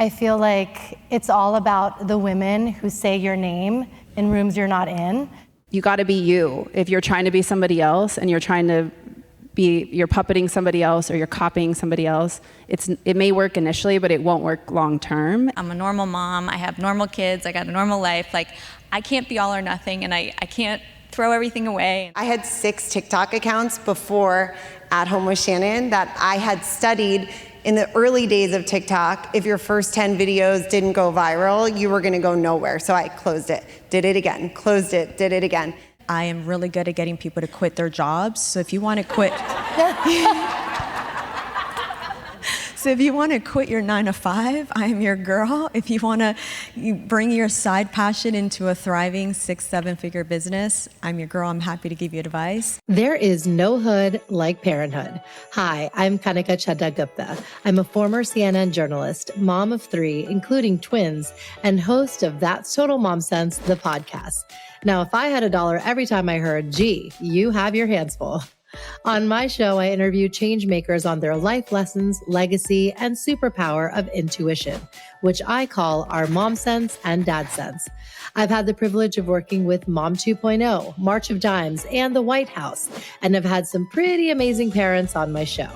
I feel like it's all about the women who say your name in rooms you're not in. You got to be you. If you're trying to be somebody else and you're puppeting somebody else or you're copying somebody else, it may work initially, but it won't work long term. I'm a normal mom. I have normal kids. I got a normal life. Like, I can't be all or nothing, and I can't throw everything away. I had 6 TikTok accounts before At Home with Shannon that I had studied. In the early days of TikTok, if your first 10 videos didn't go viral, you were gonna go nowhere. So I closed it, did it again, closed it, did it again. I am really good at getting people to quit their jobs. So if you want to quit, your 9 to 5, I am your girl. If you want to bring your side passion into a thriving 6-7-figure business, I'm your girl. I'm happy to give you advice. There is no hood like parenthood. Hi, I'm Kanika Chadda Gupta. I'm a former CNN journalist, mom of 3, including twins, and host of That's Total Mom Sense, the podcast. Now, if I had $1 every time I heard, gee, you have your hands full. On my show, I interview change makers on their life lessons, legacy, and superpower of intuition, which I call our Mom Sense and Dad Sense. I've had the privilege of working with Mom 2.0, March of Dimes, and the White House, and have had some pretty amazing parents on my show.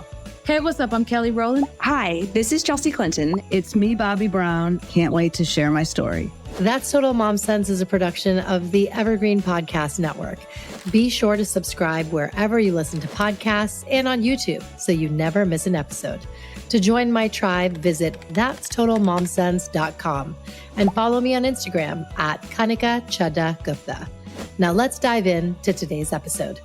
Hey, what's up? I'm Kelly Rowland. Hi, this is Chelsea Clinton. It's me, Bobbi Brown. Can't wait to share my story. That's Total Mom Sense is a production of the Evergreen Podcast Network. Be sure to subscribe wherever you listen to podcasts and on YouTube so you never miss an episode. To join my tribe, visit that'stotalmomsense.com and follow me on Instagram at Kanika Chadda Gupta. Now let's dive into today's episode.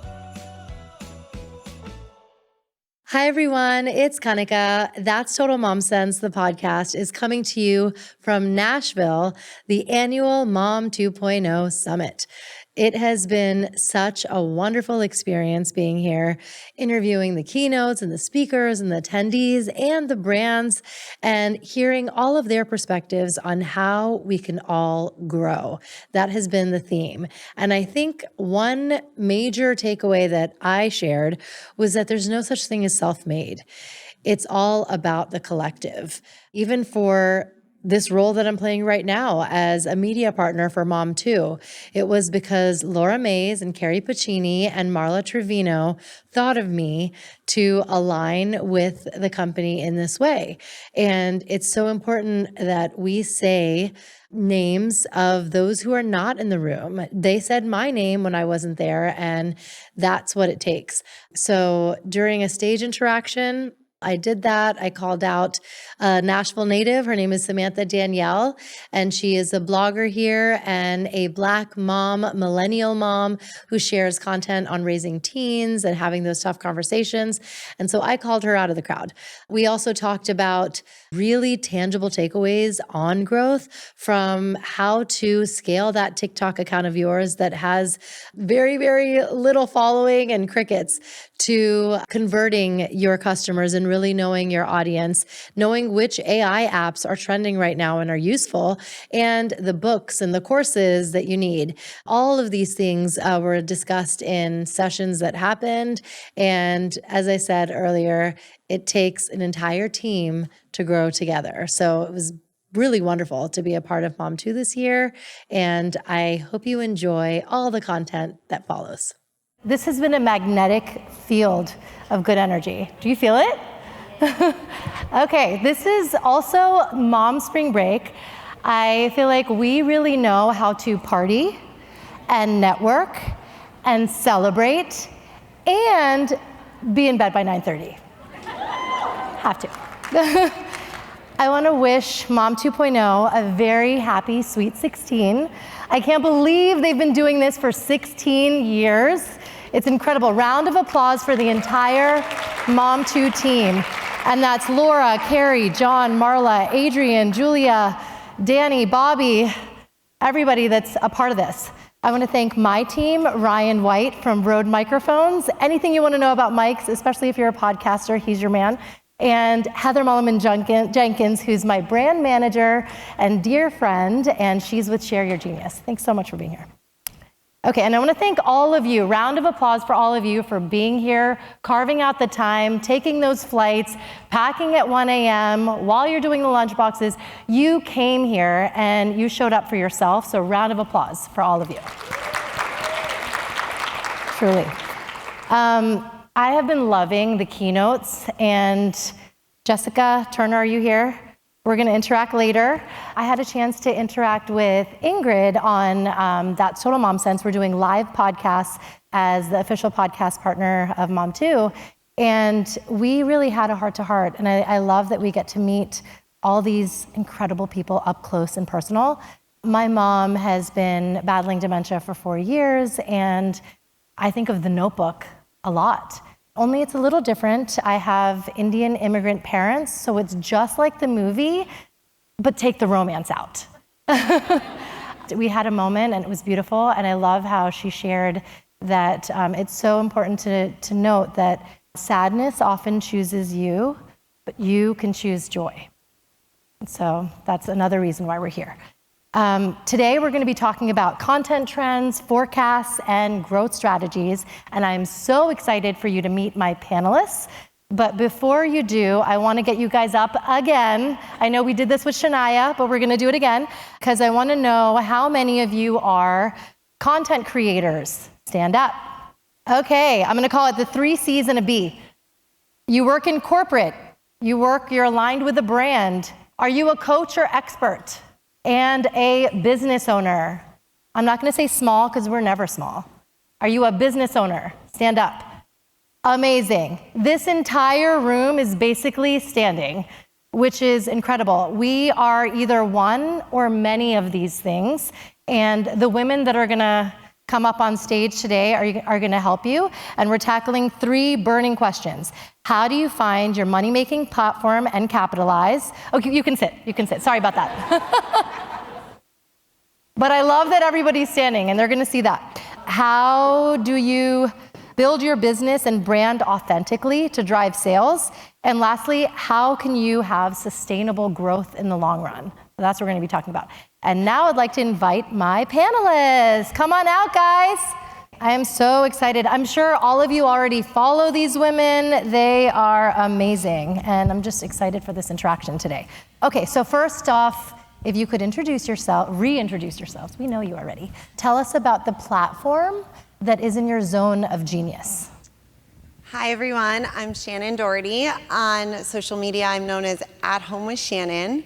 Hi, everyone. It's Kanika. That's Total Mom Sense. The podcast is coming to you from Nashville, the annual Mom 2.0 Summit. It has been such a wonderful experience being here, interviewing the keynotes and the speakers and the attendees and the brands, and hearing all of their perspectives on how we can all grow. That has been the theme. And I think one major takeaway that I shared was that there's no such thing as self-made. It's all about the collective. Even for this role that I'm playing right now as a media partner for Mom 2. It was because Laura Mays and Carrie Pacini and Marla Trevino thought of me to align with the company in this way. And it's so important that we say names of those who are not in the room. They said my name when I wasn't there, and that's what it takes. So during a stage interaction, I did that. I called out a Nashville native. Her name is Samantha Danielle, and she is a blogger here and a Black mom, millennial mom who shares content on raising teens and having those tough conversations. And so I called her out of the crowd. We also talked about really tangible takeaways on growth, from how to scale that TikTok account of yours that has very, very little following and crickets, to converting your customers and really knowing your audience, knowing which AI apps are trending right now and are useful, and the books and the courses that you need. All of these things were discussed in sessions that happened. And as I said earlier, it takes an entire team to grow together. So it was really wonderful to be a part of Mom 2 this year. And I hope you enjoy all the content that follows. This has been a magnetic field of good energy. Do you feel it? Okay, this is also Mom Spring Break. I feel like we really know how to party and network and celebrate and be in bed by 9:30. Have to. I want to wish Mom 2.0 a very happy, sweet 16. I can't believe they've been doing this for 16 years. It's incredible. Round of applause for the entire Mom 2 team. And that's Laura, Carrie, John, Marla, Adrian, Julia, Danny, Bobby, everybody that's a part of this. I want to thank my team, Ryan White from Rode Microphones. Anything you want to know about mics, especially if you're a podcaster, he's your man. And Heather Mulliman Jenkins, who's my brand manager and dear friend, and she's with Share Your Genius. Thanks so much for being here. Okay, and I want to thank all of you, round of applause for all of you for being here, carving out the time, taking those flights, packing at 1 a.m. while you're doing the lunch boxes. You came here and you showed up for yourself, so round of applause for all of you. Truly. I have been loving the keynotes, and Jessica Turner, are you here? We're going to interact later. I had a chance to interact with Ingrid on That's Total Mom Sense. We're doing live podcasts as the official podcast partner of Mom2. And we really had a heart-to-heart. And I love that we get to meet all these incredible people up close and personal. My mom has been battling dementia for 4 years, and I think of The Notebook a lot. Only it's a little different. I have Indian immigrant parents, so it's just like the movie, but take the romance out. We had a moment and it was beautiful, and I love how she shared that it's so important to note that sadness often chooses you, but you can choose joy. And so that's another reason why we're here. Today we're going to be talking about content trends, forecasts, and growth strategies, and I'm so excited for you to meet my panelists. But before you do, I want to get you guys up again. I know we did this with Shania, but we're going to do it again, because I want to know how many of you are content creators. Stand up. Okay, I'm going to call it the 3 C's and a B. You work in corporate. You're aligned with a brand. Are you a coach or expert? And a business owner. I'm not going to say small because we're never small. Are you a business owner? Stand up. Amazing. This entire room is basically standing, which is incredible. We are either one or many of these things, and the women that are going to come up on stage today are going to help you, and we're tackling 3 burning questions. How do you find your money-making platform and capitalize? Okay, you can sit. Sorry about that. But I love that everybody's standing, and they're going to see that. How do you build your business and brand authentically to drive sales? And lastly, how can you have sustainable growth in the long run? So that's what we're going to be talking about. And now I'd like to invite my panelists. Come on out, guys. I am so excited. I'm sure all of you already follow these women. They are amazing. And I'm just excited for this interaction today. Okay, so first off, if you could reintroduce yourselves. We know you already. Tell us about the platform that is in your zone of genius. Hi, everyone. I'm Shannon Doherty. On social media, I'm known as At Home with Shannon.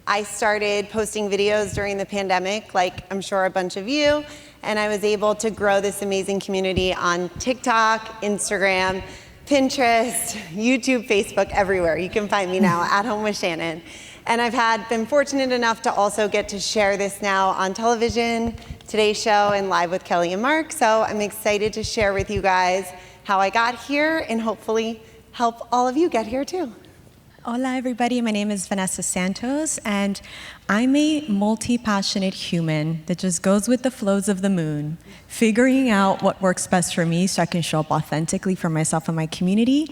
I started posting videos during the pandemic, like I'm sure a bunch of you, and I was able to grow this amazing community on TikTok, Instagram, Pinterest, YouTube, Facebook, everywhere. You can find me now, At Home with Shannon. And I've been fortunate enough to also get to share this now on television, Today's Show, and Live with Kelly and Mark. So I'm excited to share with you guys how I got here and hopefully help all of you get here too. Hola, everybody. My name is Vanessa Santos, and I'm a multi-passionate human that just goes with the flows of the moon, figuring out what works best for me so I can show up authentically for myself and my community.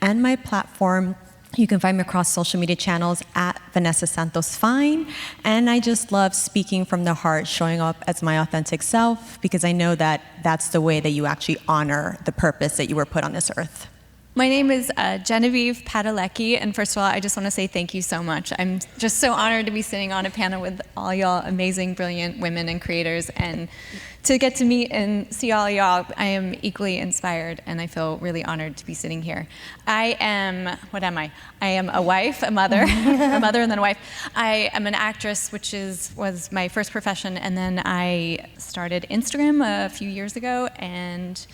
And my platform, you can find me across social media channels at Vanessa Santos Fine. And I just love speaking from the heart, showing up as my authentic self, because I know that that's the way that you actually honor the purpose that you were put on this earth. My name is Genevieve Padalecki, and first of all, I just want to say thank you so much. I'm just so honored to be sitting on a panel with all y'all amazing, brilliant women and creators, and to get to meet and see all y'all, I am equally inspired, and I feel really honored to be sitting here. I am a wife, a mother, a mother and then a wife. I am an actress, which was my first profession, and then I started Instagram a few years ago, and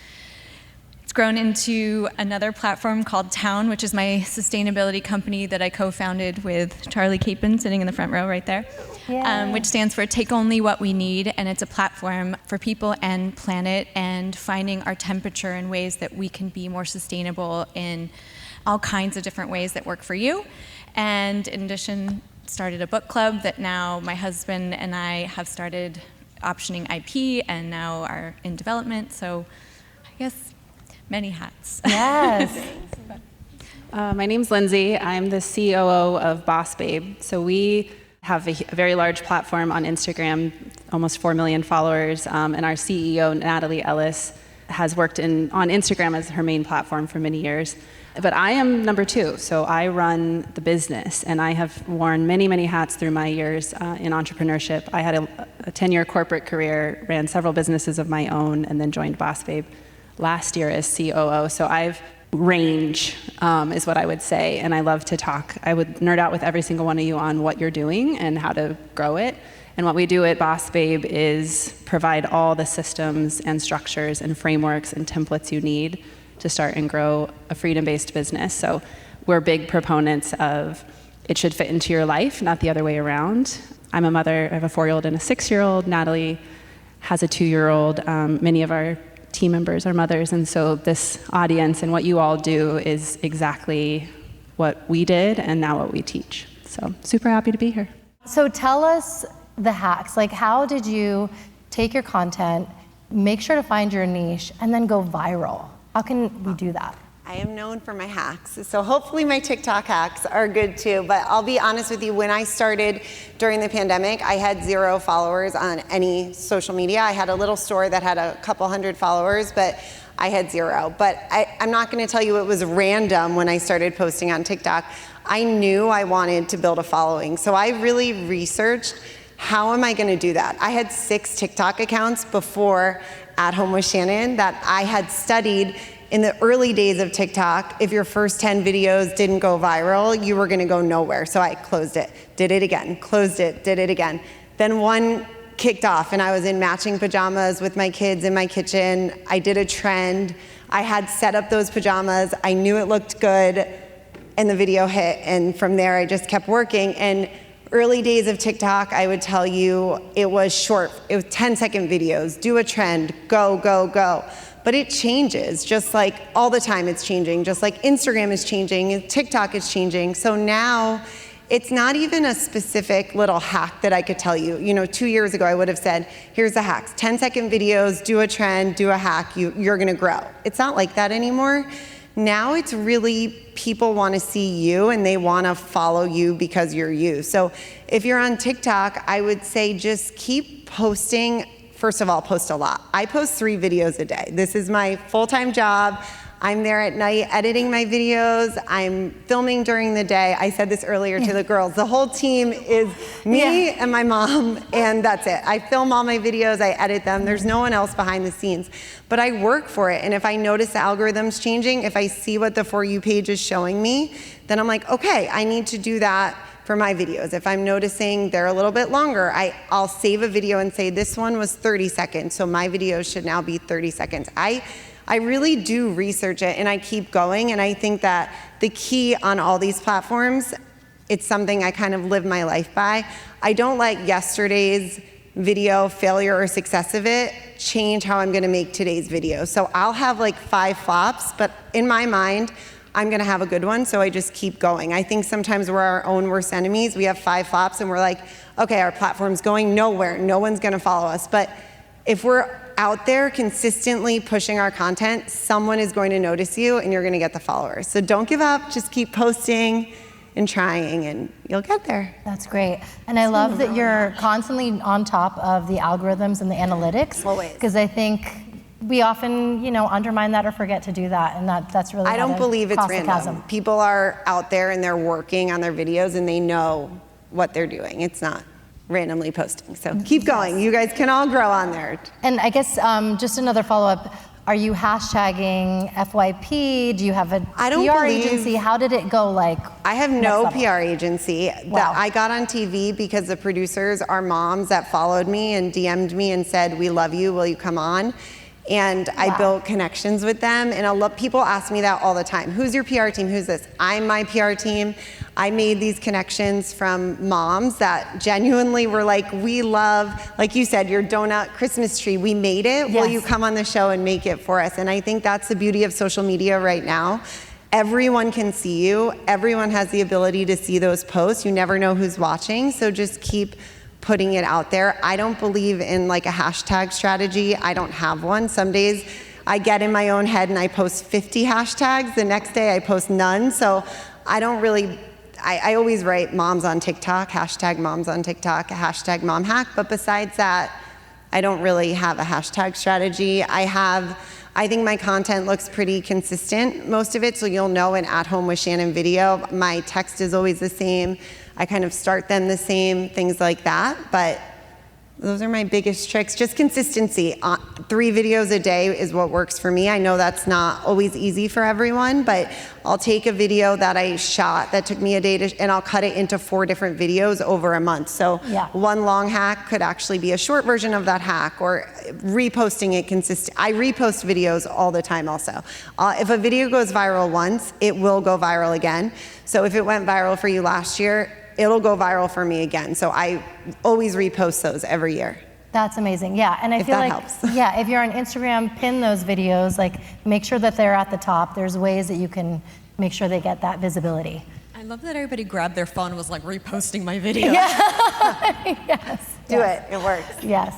it's grown into another platform called Town, which is my sustainability company that I co-founded with Charlie Capon, sitting in the front row right there, which stands for Take Only What We Need, and it's a platform for people and planet and finding our temperature in ways that we can be more sustainable in all kinds of different ways that work for you. And in addition, started a book club that now my husband and I have started optioning IP and now are in development. So I guess many hats. Yes. My name's Lindsay. I'm the COO of Boss Babe. So we Have a very large platform on Instagram, almost 4 million followers, and our CEO, Natalie Ellis, has worked on Instagram as her main platform for many years. But I am number 2, so I run the business, and I have worn many, many hats through my years in entrepreneurship. I had a 10-year corporate career, ran several businesses of my own, and then joined Boss Babe last year as COO. So I've range is what I would say, and I love to talk. I would nerd out with every single one of you on what you're doing and how to grow it. And what we do at Boss Babe is provide all the systems and structures and frameworks and templates you need to start and grow a freedom-based business. So we're big proponents of it should fit into your life, not the other way around. I'm a mother. I have a 4-year-old and a 6-year-old. Natalie has a 2-year-old. Many of our team members are mothers, and so this audience and what you all do is exactly what we did and now what we teach. So super happy to be here. So tell us the hacks. Like, how did you take your content, make sure to find your niche, and then go viral? How can we do that? I am known for my hacks, so hopefully my TikTok hacks are good too, but I'll be honest with you, when I started during the pandemic, I had 0 followers on any social media. I had a little store that had a couple hundred followers, but I had 0. But I'm not gonna tell you it was random when I started posting on TikTok. I knew I wanted to build a following, so I really researched, how am I gonna do that? I had 6 TikTok accounts before At Home with Shannon that I had studied. In the early days of TikTok, if your first 10 videos didn't go viral, you were gonna go nowhere. So I closed it, did it again, closed it, did it again. Then one kicked off and I was in matching pajamas with my kids in my kitchen. I did a trend. I had set up those pajamas. I knew it looked good and the video hit. And from there, I just kept working. And early days of TikTok, I would tell you, it was short. It was 10-second videos, do a trend, go, go, go. But it changes, just like all the time it's changing, just like Instagram is changing, and TikTok is changing. So now it's not even a specific little hack that I could tell you. You know, 2 years ago I would have said, here's the hacks, 10-second videos, do a trend, do a hack, you're gonna grow. It's not like that anymore. Now it's really, people wanna see you and they wanna follow you because you're you. So if you're on TikTok, I would say just keep posting. First of all, post a lot. I post 3 videos a day. This is my full-time job. I'm there at night editing my videos. I'm filming during the day. I said this earlier to the girls. The whole team is me and my mom, and that's it. I film all my videos, I edit them. There's no one else behind the scenes. But I work for it, and if I notice the algorithm's changing, if I see what the For You page is showing me, then I'm like, okay, I need to do that for my videos. If I'm noticing they're a little bit longer, I'll save a video and say, this one was 30 seconds, so my videos should now be 30 seconds. I really do research it and I keep going, and I think that the key on all these platforms, it's something I kind of live my life by. I don't let yesterday's video failure or success of it change how I'm gonna make today's video. So I'll have like 5 flops, but in my mind, I'm gonna have a good one, so I just keep going. I think sometimes we're our own worst enemies. We have 5 flops and we're like, okay, our platform's going nowhere, no one's gonna follow us. But if we're out there consistently pushing our content, someone is going to notice you and you're gonna get the followers. So don't give up, just keep posting and trying and you'll get there. That's great. And I love that you're constantly on top of the algorithms and the analytics. Always. Because I think we often, undermine that or forget to do that, and that's really. I don't believe it's random. People are out there and they're working on their videos and they know what they're doing. It's not randomly posting. So keep going. You guys can all grow on there. And I guess just another follow-up. Are you hashtagging FYP? Do you have a PR agency? How did it go? I have no PR agency. Wow. I got on TV because the producers are moms that followed me and DM'd me and said, we love you, will you come on? And I built connections with them, and people ask me that all the time. Who's your PR team? Who's this? I'm my PR team. I made these connections from moms that genuinely were like, we love, like you said, your donut Christmas tree. We made it. Yes. Will you come on the show and make it for us? And I think that's the beauty of social media right now. Everyone can see you. Everyone has the ability to see those posts. You never know who's watching, so just keep putting it out there. I don't believe in a hashtag strategy. I don't have one. Some days I get in my own head and I post 50 hashtags. The next day I post none. So I don't really, I always write moms on TikTok, hashtag moms on TikTok, hashtag mom hack. But besides that, I don't really have a hashtag strategy. I think my content looks pretty consistent, most of it, so you'll know an At Home with Shannon video. My text is always the same. I kind of start them the same, things like that. But those are my biggest tricks. Just consistency. 3 videos a day is what works for me. I know that's not always easy for everyone, but I'll take a video that I shot that took me a day and I'll cut it into 4 different videos over a month. So one long hack could actually be a short version of that hack, or reposting it consistent. I repost videos all the time also. If a video goes viral once, it will go viral again. So if it went viral for you last year, it'll go viral for me again. So I always repost those every year. That's amazing. Yeah, and I feel like, yeah, if you're on Instagram, pin those videos, like make sure that they're at the top. There's ways that you can make sure they get that visibility. I love that everybody grabbed their phone and was like reposting my video. Yeah. Yes. Do it. It works. Yes.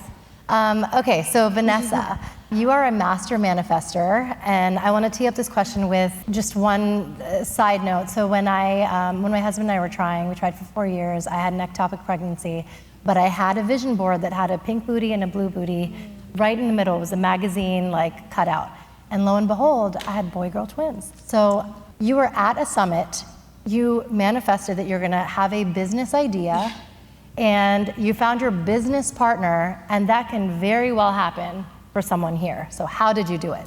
Okay, so Vanessa, you are a master manifester, and I want to tee up this question with just one side note. So when my husband and I were trying, we tried for 4 years. I had an ectopic pregnancy, but I had a vision board that had a pink booty and a blue booty right in the middle. It was a magazine like cut out, and lo and behold, I had boy-girl twins. So you were at a summit. You manifested that you're going to have a business idea, and you found your business partner, and that can very well happen for someone here. So how did you do it?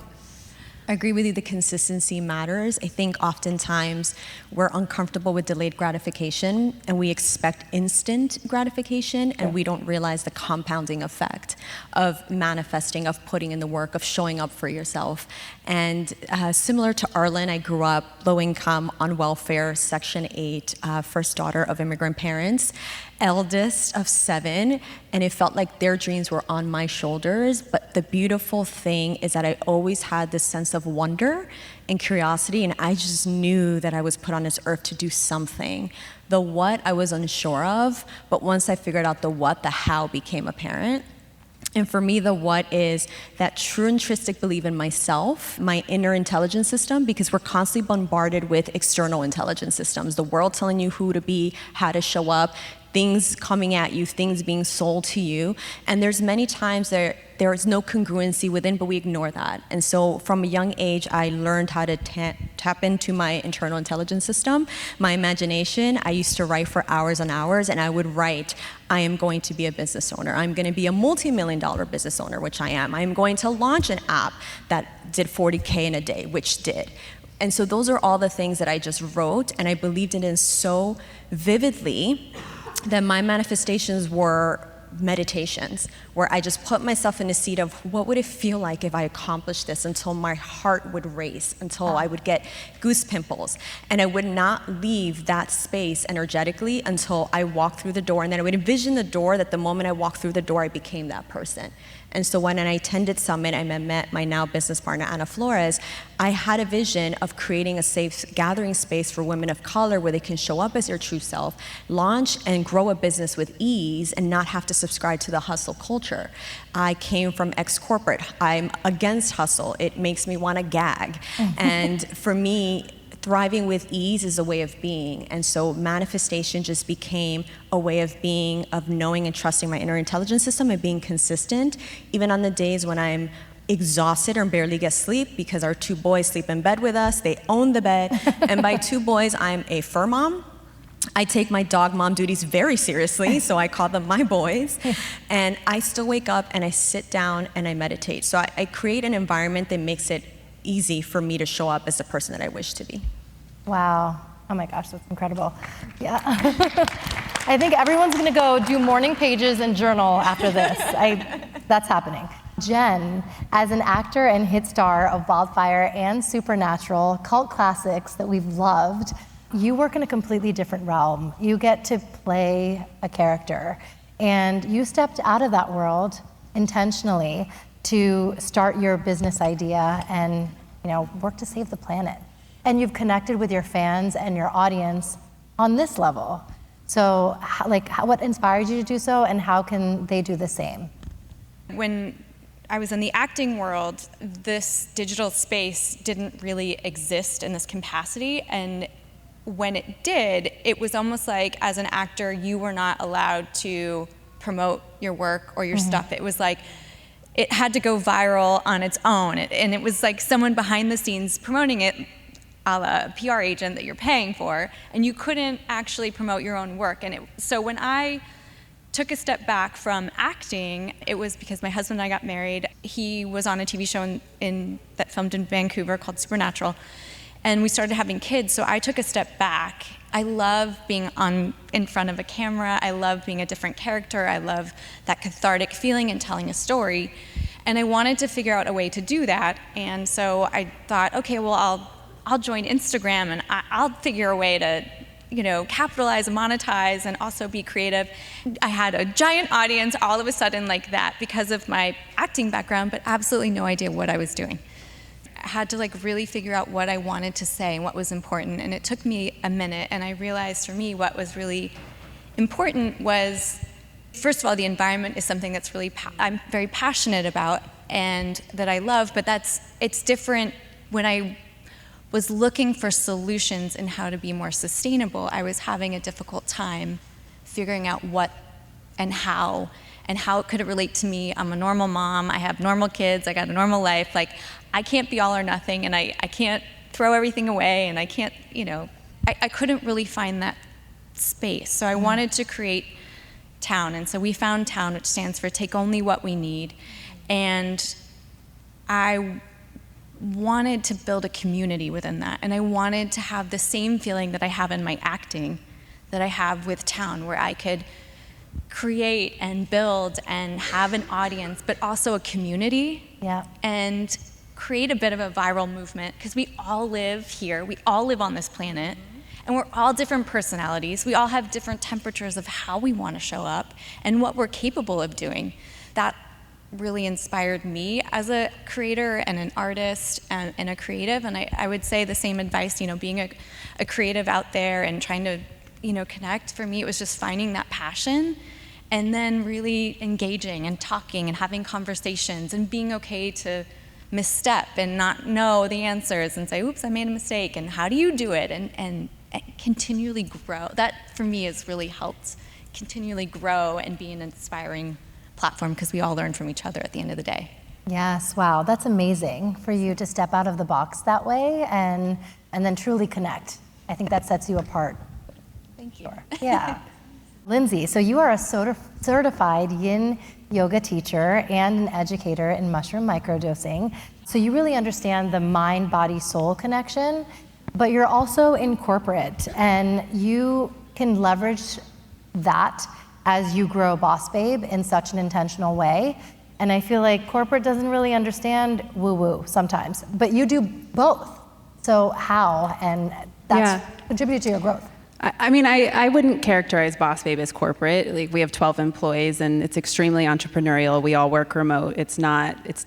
I agree with you, the consistency matters. I think oftentimes we're uncomfortable with delayed gratification and we expect instant gratification, and we don't realize the compounding effect of manifesting, of putting in the work, of showing up for yourself. And similar to Arlen, I grew up low income, on welfare, Section 8, first daughter of immigrant parents, eldest of 7, and it felt like their dreams were on my shoulders. But the beautiful thing is that I always had this sense of wonder and curiosity, and I just knew that I was put on this earth to do something. The what I was unsure of, but once I figured out the what, the how became apparent. And for me, the what is that true intrinsic belief in myself, my inner intelligence system, because we're constantly bombarded with external intelligence systems, the world telling you who to be, how to show up, things coming at you, things being sold to you. And there's many times there is no congruency within, but we ignore that. And so from a young age, I learned how to tap into my internal intelligence system, my imagination. I used to write for hours and hours, and I would write, I am going to be a business owner. I'm going to be a multi-million-dollar business owner, which I am. I'm going to launch an app that did 40K in a day, which did. And so those are all the things that I just wrote, and I believed in it so vividly that my manifestations were meditations, where I just put myself in a seat of what would it feel like if I accomplished this, until my heart would race, until I would get goose pimples. And I would not leave that space energetically until I walked through the door. And then I would envision the door, that the moment I walked through the door, I became that person. And so when I attended Summit, I met my now business partner, Ana Flores. I had a vision of creating a safe gathering space for women of color where they can show up as their true self, launch and grow a business with ease, and not have to subscribe to the hustle culture. I came from ex-corporate. I'm against hustle. It makes me want to gag. And for me, thriving with ease is a way of being. And so manifestation just became a way of being, of knowing and trusting my inner intelligence system and being consistent, even on the days when I'm exhausted or barely get sleep, because our 2 boys sleep in bed with us. They own the bed. And by 2 boys, I'm a fur mom. I take my dog mom duties very seriously, so I call them my boys. And I still wake up and I sit down and I meditate. So I create an environment that makes it easy for me to show up as the person that I wish to be. Wow. Oh my gosh, that's incredible. Yeah. I think everyone's gonna go do morning pages and journal after this. That's happening. Jen, as an actor and hit star of Wildfire and Supernatural, cult classics that we've loved, you work in a completely different realm. You get to play a character, and you stepped out of that world intentionally to start your business idea and, work to save the planet. And you've connected with your fans and your audience on this level. So, what inspired you to do so, and how can they do the same? When I was in the acting world, this digital space didn't really exist in this capacity, and when it did, it was almost like as an actor, you were not allowed to promote your work or your stuff. It was like, it had to go viral on its own. And it was like someone behind the scenes promoting it, a la PR agent that you're paying for, and you couldn't actually promote your own work. And so when I took a step back from acting, it was because my husband and I got married. He was on a TV show that filmed in Vancouver called Supernatural, and we started having kids, so I took a step back. I love being in front of a camera. I love being a different character. I love that cathartic feeling and telling a story. And I wanted to figure out a way to do that. And so I thought, okay, well, I'll join Instagram and I'll figure a way to, capitalize and monetize and also be creative. I had a giant audience all of a sudden like that because of my acting background, but absolutely no idea what I was doing. I had to really figure out what I wanted to say and what was important, and it took me a minute, and I realized for me what was really important was, first of all, the environment is something that's I'm very passionate about and that I love, but it's different. When I was looking for solutions in how to be more sustainable, I was having a difficult time figuring out what and how could it relate to me. I'm a normal mom, I have normal kids, I got a normal life. I can't be all or nothing, and I can't throw everything away, and I can't, I couldn't really find that space. So I wanted to create TOWN, and so we found TOWN, which stands for Take Only What We Need. And I wanted to build a community within that, and I wanted to have the same feeling that I have in my acting that I have with TOWN, where I could create and build and have an audience, but also a community. Yeah. And create a bit of a viral movement, because we all live here, we all live on this planet, and we're all different personalities. We all have different temperatures of how we want to show up and what we're capable of doing. That really inspired me as a creator and an artist and a creative, and I would say the same advice, being a creative out there and trying to, connect. For me, it was just finding that passion and then really engaging and talking and having conversations and being okay to misstep and not know the answers and say, oops, I made a mistake, and how do you do it, and continually grow. That for me has really helped continually grow and be an inspiring platform, because we all learn from each other at the end of the day. Yes, wow, that's amazing for you to step out of the box that way and then truly connect. I think that sets you apart. Thank you. Yeah. Lindsay, so you are a certified yin yoga teacher and an educator in mushroom microdosing. So you really understand the mind, body, soul connection, but you're also in corporate, and you can leverage that as you grow Boss Babe in such an intentional way. And I feel like corporate doesn't really understand woo-woo sometimes, but you do both. So how? And that's contributed to your growth. I wouldn't characterize Boss Babe as corporate. We have 12 employees, and it's extremely entrepreneurial. We all work remote. It's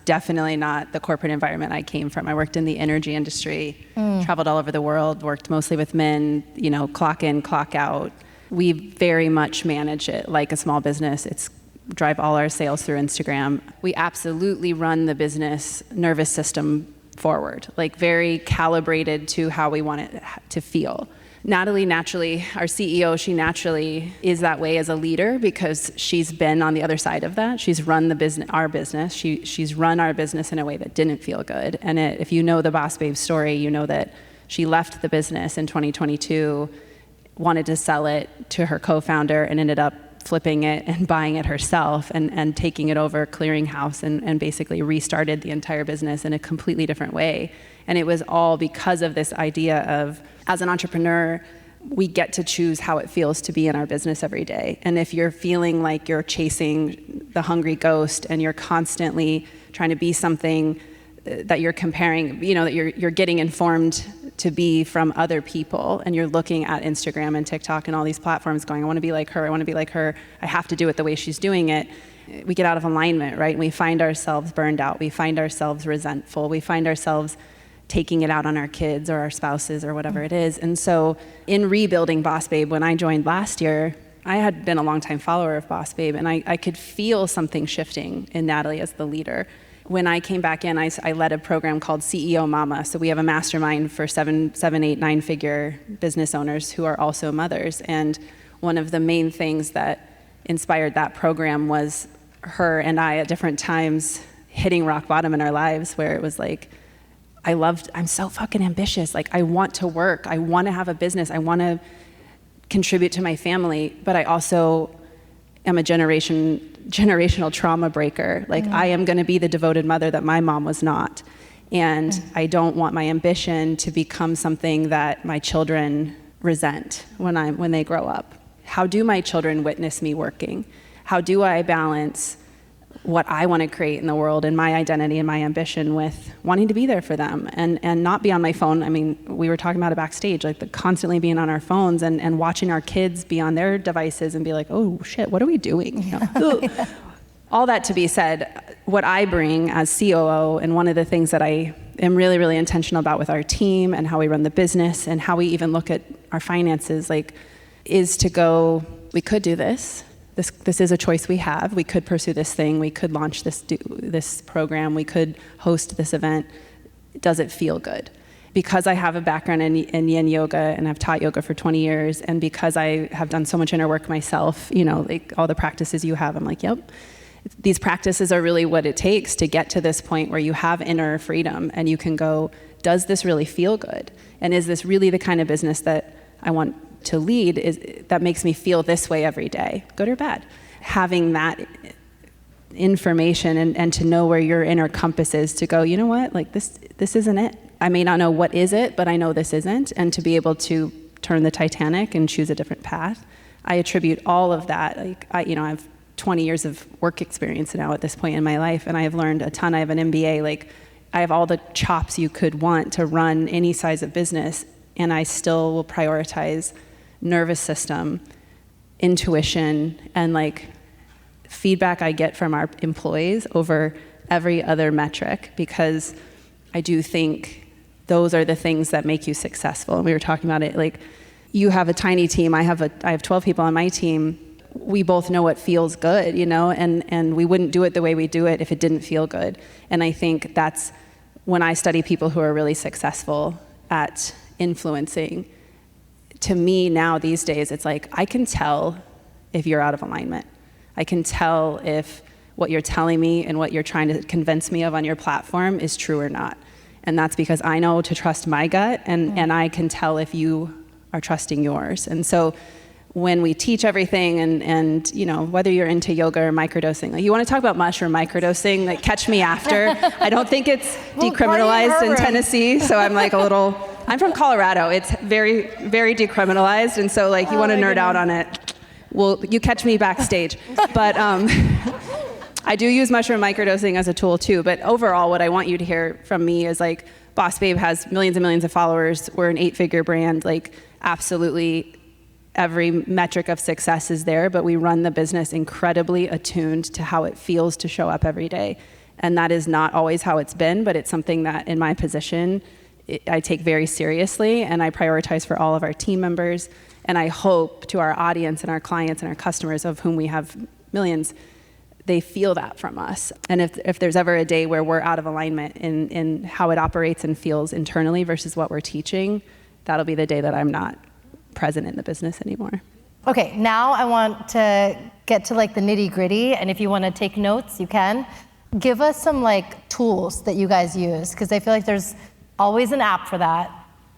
definitely not the corporate environment I came from. I worked in the energy industry, traveled all over the world, worked mostly with men, clock in, clock out. We very much manage it like a small business. It's drive all our sales through Instagram. We absolutely run the business nervous system forward, very calibrated to how we want it to feel. Natalie, naturally, our CEO, she naturally is that way as a leader because she's been on the other side of that. She's run our business. She's run our business in a way that didn't feel good. And if you know the Boss Babe story, you know that she left the business in 2022, wanted to sell it to her co-founder, and ended up flipping it and buying it herself and taking it over, clearing house, and basically restarted the entire business in a completely different way. And it was all because of this idea of, as an entrepreneur, we get to choose how it feels to be in our business every day. And if you're feeling like you're chasing the hungry ghost and you're constantly trying to be something that you're comparing, that you're getting informed to be from other people, and you're looking at Instagram and TikTok and all these platforms going, I want to be like her, I want to be like her, I have to do it the way she's doing it, we get out of alignment, right? And we find ourselves burned out, we find ourselves resentful, we find ourselves taking it out on our kids or our spouses or whatever it is. And so in rebuilding Boss Babe, when I joined last year, I had been a longtime follower of Boss Babe, and I could feel something shifting in Natalie as the leader. When I came back in, I led a program called CEO Mama. So we have a mastermind for 7, 8, 9-figure business owners who are also mothers. And one of the main things that inspired that program was her and I at different times hitting rock bottom in our lives, where it was like, I'm so fucking ambitious. Like, I want to work. I want to have a business. I want to contribute to my family, but I also am a generational trauma breaker. Like, I am going to be the devoted mother that my mom was not. And I don't want my ambition to become something that my children resent when they grow up. How do my children witness me working? How do I balance what I want to create in the world and my identity and my ambition with wanting to be there for them and not be on my phone? I mean, we were talking about it backstage, like constantly being on our phones and watching our kids be on their devices and be like, oh shit, what are we doing? You know? Yeah. All that to be said, what I bring as COO, and one of the things that I am really, really intentional about with our team and how we run the business and how we even look at our finances, like, is to go, we could do this. This is a choice we have. We could pursue this thing. We could launch this program. We could host this event. Does it feel good? Because I have a background in yin yoga and I've taught yoga for 20 years, and because I have done so much inner work myself, you know, like all the practices you have, I'm like, yep. These practices are really what it takes to get to this point where you have inner freedom and you can go, does this really feel good? And is this really the kind of business that I want to lead, that makes me feel this way every day, good or bad? Having that information and to know where your inner compass is, to go, you know what, like this isn't it. I may not know what is it, but I know this isn't, and to be able to turn the Titanic and choose a different path. I attribute all of that. Like, I have 20 years of work experience now at this point in my life, and I have learned a ton. I have an MBA. Like, I have all the chops you could want to run any size of business, and I still will prioritize nervous system, intuition, and like feedback I get from our employees over every other metric, because I do think those are the things that make you successful. And we were talking about it, like, you have a tiny team. I have 12 people on my team. We both know what feels good, you know, and we wouldn't do it the way we do it if it didn't feel good. And I think that's when I study people who are really successful at influencing. To me now these days, it's like, I can tell if you're out of alignment. I can tell if what you're telling me and what you're trying to convince me of on your platform is true or not. And that's because I know to trust my gut, and I can tell if you are trusting yours. And so when we teach everything, and you know, whether you're into yoga or microdosing, like, you want to talk about mushroom microdosing, like, catch me after. I don't think it's decriminalized in Tennessee, so I'm like I'm from Colorado. It's very, very decriminalized, and so like, you want to nerd out on it, well, you catch me backstage. But I do use mushroom microdosing as a tool too. But overall, what I want you to hear from me is, like, Boss Babe has millions and millions of followers. We're an 8-figure brand. Like, absolutely every metric of success is there, but we run the business incredibly attuned to how it feels to show up every day. And that is not always how it's been, but it's something that in my position, I take very seriously, and I prioritize for all of our team members. And I hope to our audience and our clients and our customers, of whom we have millions, they feel that from us. And if there's ever a day where we're out of alignment in how it operates and feels internally versus what we're teaching, that'll be the day that I'm not present in the business anymore. Okay, now I want to get to like the nitty gritty, and if you want to take notes, you can. Give us some like tools that you guys use, because I feel like there's always an app for that.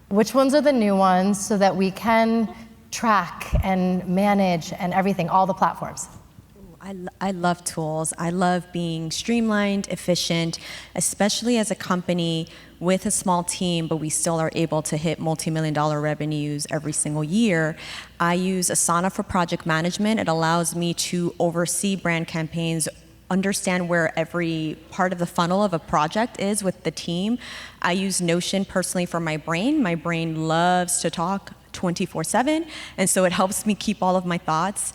Which ones are the new ones, so that we can track and manage and everything, all the platforms? I love tools. I love being streamlined, efficient, especially as a company with a small team, but we still are able to hit multi-million-dollar revenues every single year. I use Asana for project management. It allows me to oversee brand campaigns, understand where every part of the funnel of a project is with the team. I use Notion personally for my brain. My brain loves to talk 24/7, and so it helps me keep all of my thoughts.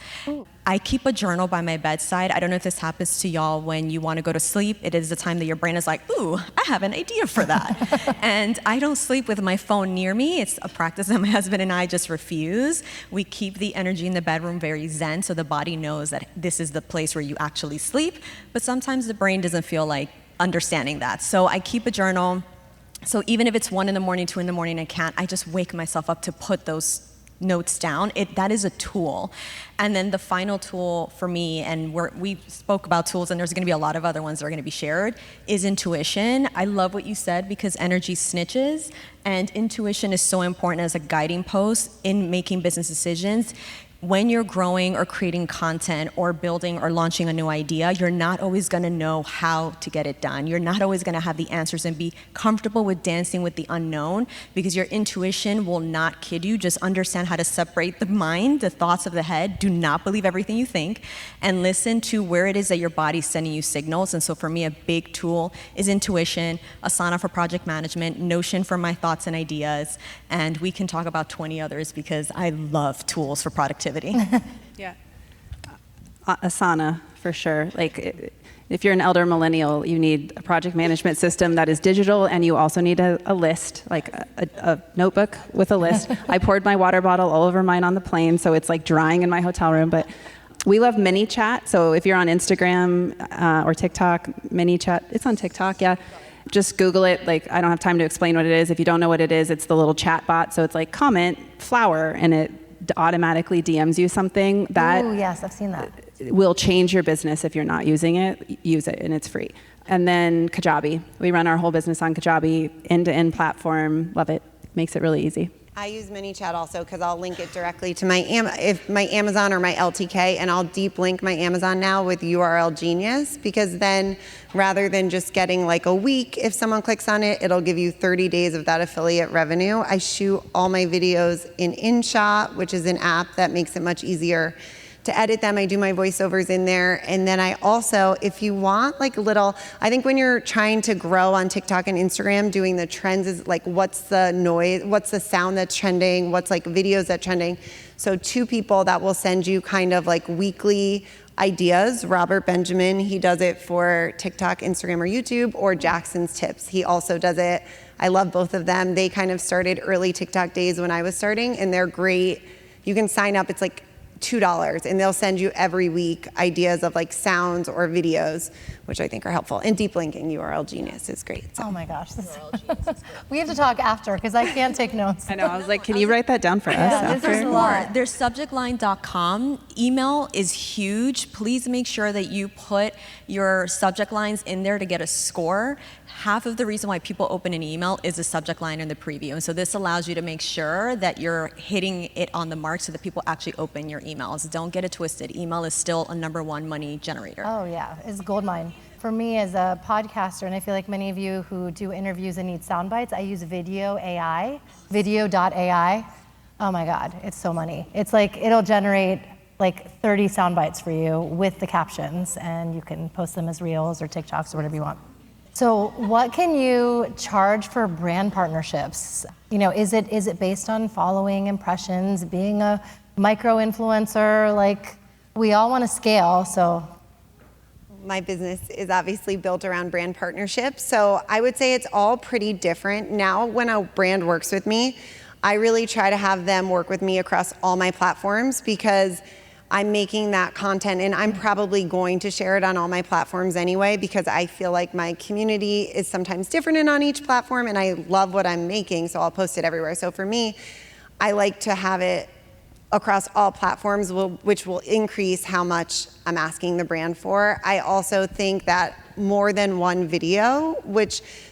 I keep a journal by my bedside. I don't know if this happens to y'all when you want to go to sleep. It is the time that your brain is like, ooh, I have an idea for that. And I don't sleep with my phone near me. It's a practice that my husband and I just refuse. We keep the energy in the bedroom very zen, so the body knows that this is the place where you actually sleep. But sometimes the brain doesn't feel like understanding that. So I keep a journal. So even if it's 1 in the morning, 2 in the morning, I just wake myself up to put those notes down. That is a tool. And then the final tool for me, and we spoke about tools, and there's going to be a lot of other ones that are going to be shared, is intuition. I love what you said, because energy snitches, and intuition is so important as a guiding post in making business decisions. When you're growing or creating content or building or launching a new idea, you're not always going to know how to get it done. You're not always going to have the answers and be comfortable with dancing with the unknown, because your intuition will not kid you. Just understand how to separate the mind, the thoughts of the head. Do not believe everything you think, and listen to where it is that your body's sending you signals. And so for me, a big tool is intuition, Asana for project management, Notion for my thoughts and ideas, and we can talk about 20 others because I love tools for productivity. Yeah. Asana, for sure. Like, if you're an elder millennial, you need a project management system that is digital, and you also need a list, like a notebook with a list. I poured my water bottle all over mine on the plane, so it's like drying in my hotel room. But we love mini chat. So if you're on Instagram or TikTok, mini chat, it's on TikTok, yeah. Just Google it. Like, I don't have time to explain what it is. If you don't know what it is, it's the little chat bot. So it's like comment flower, and it automatically DMs you something that Ooh, yes, I've seen that. will change your business. If you're not using it, use it, and it's free. And then Kajabi. We run our whole business on Kajabi, end-to-end platform. Love it. Makes it really easy. I use ManyChat also because I'll link it directly to my Amazon or my LTK, and I'll deep link my Amazon now with URL Genius, because then rather than just getting like a week, if someone clicks on it, it'll give you 30 days of that affiliate revenue. I shoot all my videos in InShot, which is an app that makes it much easier to edit them. I do my voiceovers in there. And then I also, if you want like I think when you're trying to grow on TikTok and Instagram, doing the trends is like, what's the noise, what's the sound that's trending, what's like videos that's trending. So 2 people that will send you kind of like weekly ideas. Robert Benjamin, he does it for TikTok, Instagram, or YouTube, or Jackson's Tips. He also does it. I love both of them. They kind of started early TikTok days when I was starting, and they're great. You can sign up, it's like $2, and they'll send you every week ideas of like sounds or videos, which I think are helpful. And deep linking URL Genius is great. So. Oh my gosh. We have to talk after, because I can't take notes. I know, I was like, can you write that down for us? Yeah, this is a lot. There's subjectline.com. Email is huge. Please make sure that you put your subject lines in there to get a score. Half of the reason why people open an email is the subject line in the preview. And so this allows you to make sure that you're hitting it on the mark so that people actually open your emails. Don't get it twisted. Email is still a #1 money generator. Oh yeah, it's goldmine. For me as a podcaster, and I feel like many of you who do interviews and need sound bites, I use video.ai. Oh my God, it's so money. It's like, it'll generate like 30 sound bites for you with the captions, and you can post them as reels or TikToks or whatever you want. So what can you charge for brand partnerships? You know, is it based on following impressions, being a micro influencer? Like, we all want to scale, so. My business is obviously built around brand partnerships, so I would say it's all pretty different. Now, when a brand works with me, I really try to have them work with me across all my platforms, because I'm making that content, and I'm probably going to share it on all my platforms anyway, because I feel like my community is sometimes different and on each platform, and I love what I'm making, so I'll post it everywhere. So for me, I like to have it across all platforms, which will increase how much I'm asking the brand for. I also think that more than one video,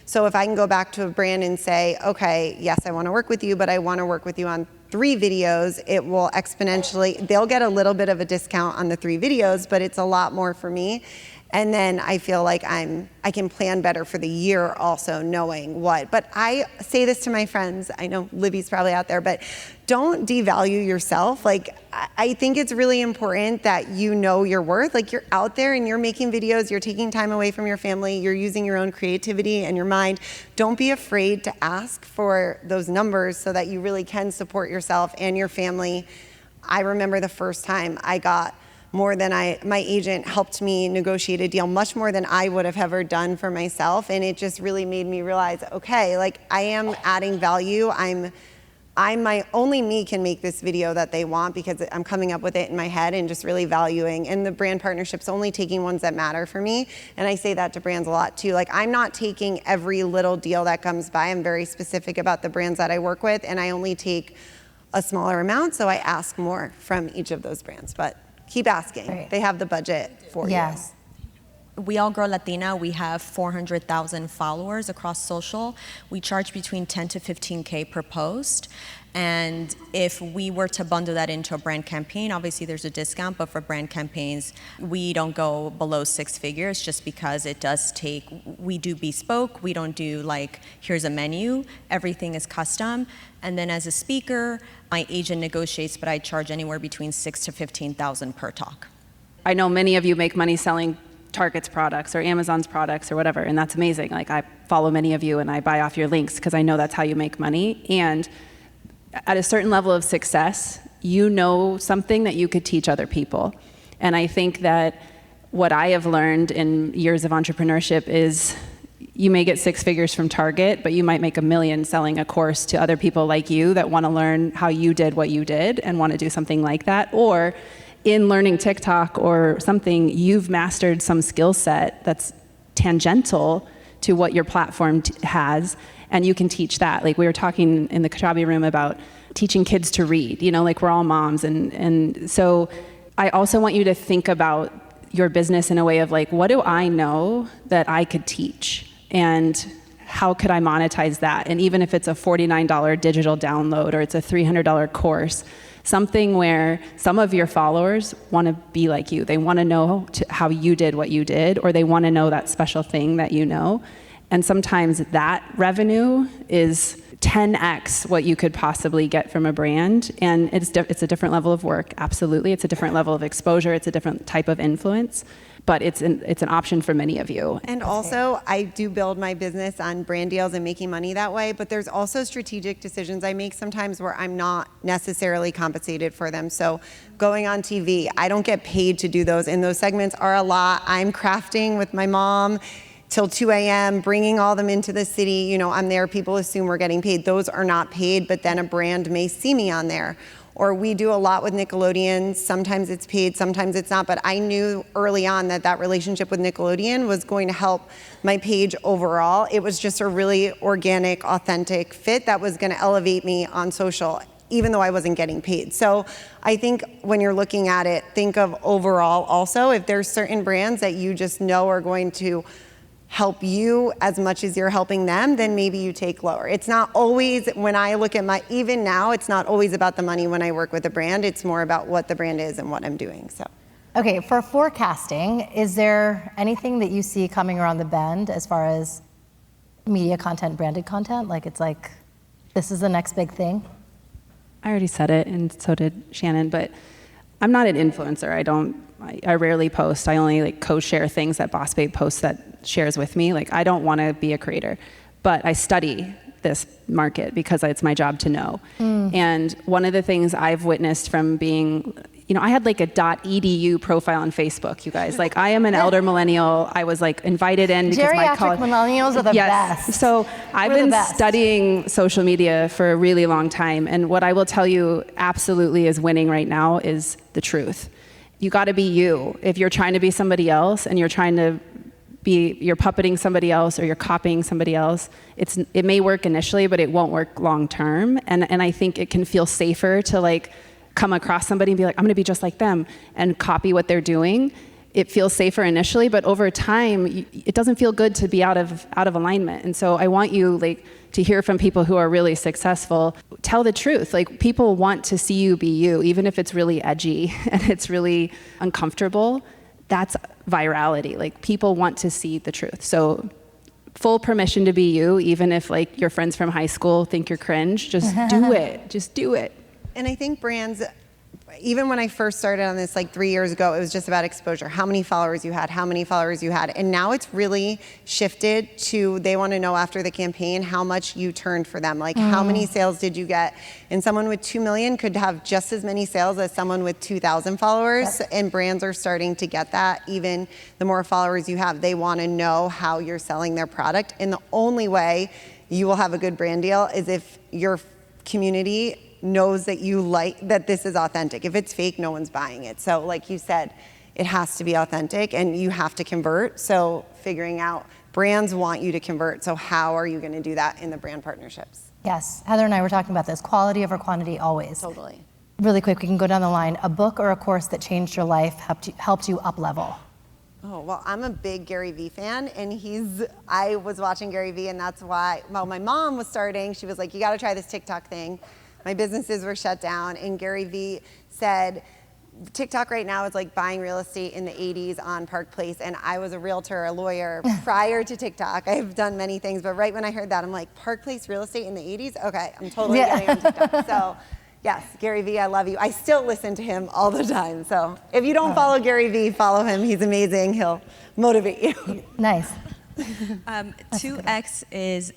so if I can go back to a brand and say, okay, yes, I want to work with you, but I want to work with you on 3 videos, it will exponentially, they'll get a little bit of a discount on the 3 videos, but it's a lot more for me. And then I feel like I can plan better for the year also, knowing what. But I say this to my friends, I know Libby's probably out there, but don't devalue yourself. Like, I think it's really important that you know your worth. Like, you're out there and you're making videos, you're taking time away from your family, you're using your own creativity and your mind. Don't be afraid to ask for those numbers so that you really can support yourself and your family. I remember the first time I got more than my agent helped me negotiate a deal, much more than I would have ever done for myself. And it just really made me realize, okay, like, I am adding value. I'm only me can make this video that they want because I'm coming up with it in my head and just really valuing. And the brand partnership's only taking ones that matter for me. And I say that to brands a lot too. Like, I'm not taking every little deal that comes by. I'm very specific about the brands that I work with, and I only take a smaller amount, so I ask more from each of those brands. But keep asking. Right. They have the budget for Yes. We All Grow Latina, we have 400,000 followers across social. We charge between 10 to 15K per post. And if we were to bundle that into a brand campaign, obviously there's a discount, but for brand campaigns, we don't go below 6 figures just because it does take, we do bespoke, we don't do like, here's a menu, everything is custom. And then as a speaker, my agent negotiates, but I charge anywhere between 6 to 15,000 per talk. I know many of you make money selling Target's products or Amazon's products or whatever, and that's amazing. Like, I follow many of you and I buy off your links because I know that's how you make money. And at a certain level of success, you know something that you could teach other people. And I think that what I have learned in years of entrepreneurship is you may get 6 figures from Target, but you might make $1 million selling a course to other people like you that want to learn how you did what you did and want to do something like that. Or in learning TikTok or something, you've mastered some skill set that's tangential to what your platform has, and you can teach that. Like, we were talking in the Kajabi room about teaching kids to read, you know, like, we're all moms. And so I also want you to think about your business in a way of like, what do I know that I could teach? And how could I monetize that? And even if it's a $49 digital download or it's a $300 course, something where some of your followers want to be like you. They want to know how you did what you did, or they want to know that special thing that you know. And sometimes that revenue is 10x what you could possibly get from a brand. And it's a different level of work, absolutely. It's a different level of exposure. It's a different type of influence. But it's an option for many of you. And also, I do build my business on brand deals and making money that way, but there's also strategic decisions I make sometimes where I'm not necessarily compensated for them. So going on TV, I don't get paid to do those, and those segments are a lot. I'm crafting with my mom till 2 a.m., bringing all them into the city. You know, I'm there, people assume we're getting paid. Those are not paid, but then a brand may see me on there. Or we do a lot with Nickelodeon. Sometimes it's paid, sometimes it's not. But I knew early on that relationship with Nickelodeon was going to help my page overall. It was just a really organic, authentic fit that was going to elevate me on social, even though I wasn't getting paid. So I think when you're looking at it, think of overall also. If there's certain brands that you just know are going to help you as much as you're helping them, then maybe you take lower. It's not always, when I look at even now, it's not always about the money when I work with a brand. It's more about what the brand is and what I'm doing, so. Okay, for forecasting, is there anything that you see coming around the bend as far as media content, branded content? Like, it's like, this is the next big thing? I already said it, and so did Shannon, but I'm not an influencer. I rarely post. I only like co-share things that Boss Babe posts that shares with me. Like, I don't want to be a creator, but I study this market because it's my job to know. And one of the things I've witnessed from being, you know, I had like a .edu profile on Facebook, you guys. Like, I am an elder millennial. I was like invited in because my college. Millennials are the best. So I've been studying social media for a really long time. And what I will tell you absolutely is winning right now is the truth. You got to be you. If you're trying to be somebody else and you're puppeting somebody else or you're copying somebody else, it may work initially, but it won't work long term. And I think it can feel safer to like come across somebody and be like, I'm going to be just like them and copy what they're doing. It feels safer initially, but over time, it doesn't feel good to be out of alignment. And so I want you like to hear from people who are really successful. Tell the truth. Like, people want to see you be you, even if it's really edgy and it's really uncomfortable. That's virality. Like, people want to see the truth. So full permission to be you, even if like your friends from high school think you're cringe. Just do it. Just do it. And I think brands, even when I first started on this like 3 years ago, it was just about exposure. How many followers you had, how many followers you had. And now it's really shifted to, they want to know after the campaign how much you turned for them. Like, how many sales did you get? And someone with 2 million could have just as many sales as someone with 2,000 followers. Yep. And brands are starting to get that. Even the more followers you have, they want to know how you're selling their product. And the only way you will have a good brand deal is if your community knows that you like, that this is authentic. If it's fake, no one's buying it. So like you said, it has to be authentic and you have to convert. So figuring out, brands want you to convert. So how are you gonna do that in the brand partnerships? Yes, Heather and I were talking about this, quality over quantity always. Totally. Really quick, we can go down the line. A book or a course that changed your life, helped you up level. Oh, well, I'm a big Gary Vee fan, and I was watching Gary Vee, and that's why, well, my mom was starting, she was like, you gotta try this TikTok thing. My businesses were shut down, and Gary Vee said, TikTok right now is like buying real estate in the 80s on Park Place, and I was a realtor, a lawyer prior to TikTok. I've done many things, but right when I heard that, I'm like, Park Place real estate in the 80s? Okay, I'm totally getting on TikTok. So. Yes, Gary Vee, I love you. I still listen to him all the time. So if you don't follow Gary Vee, follow him. He's amazing. He'll motivate you. Nice. 2X is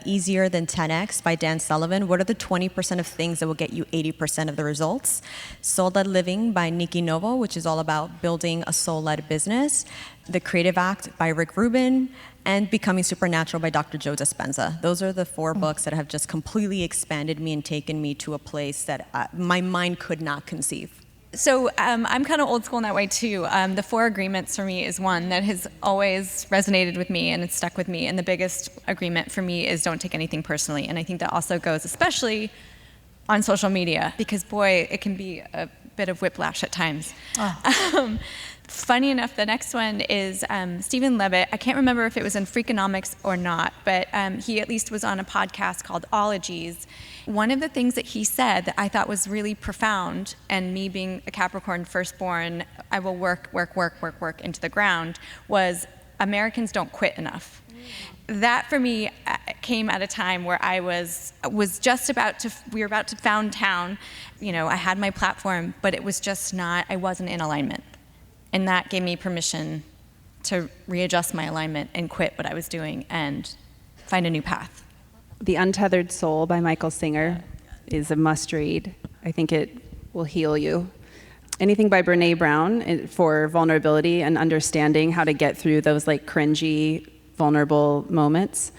easier than 10X by Dan Sullivan. What are the 20% of things that will get you 80% of the results? Soul-Led Living by Nikki Novo, which is all about building a soul-led business. The Creative Act by Rick Rubin, and Becoming Supernatural by Dr. Joe Dispenza. Those are the 4 books that have just completely expanded me and taken me to a place that my mind could not conceive. So I'm kind of old school in that way too. The 4 agreements for me is one that has always resonated with me and it's stuck with me. And the biggest agreement for me is don't take anything personally. And I think that also goes especially on social media because boy, it can be a bit of whiplash at times. Oh. Funny enough, the next one is Stephen Levitt. I can't remember if it was in Freakonomics or not, but he at least was on a podcast called Ologies. One of the things that he said that I thought was really profound, and me being a Capricorn firstborn, I will work into the ground, was Americans don't quit enough. That for me came at a time where I was just we were about to found town. You know, I had my platform, but it was just not, I wasn't in alignment. And that gave me permission to readjust my alignment and quit what I was doing and find a new path. The Untethered Soul by Michael Singer is a must read. I think it will heal you. Anything by Brene Brown for vulnerability and understanding how to get through those like cringy, vulnerable moments.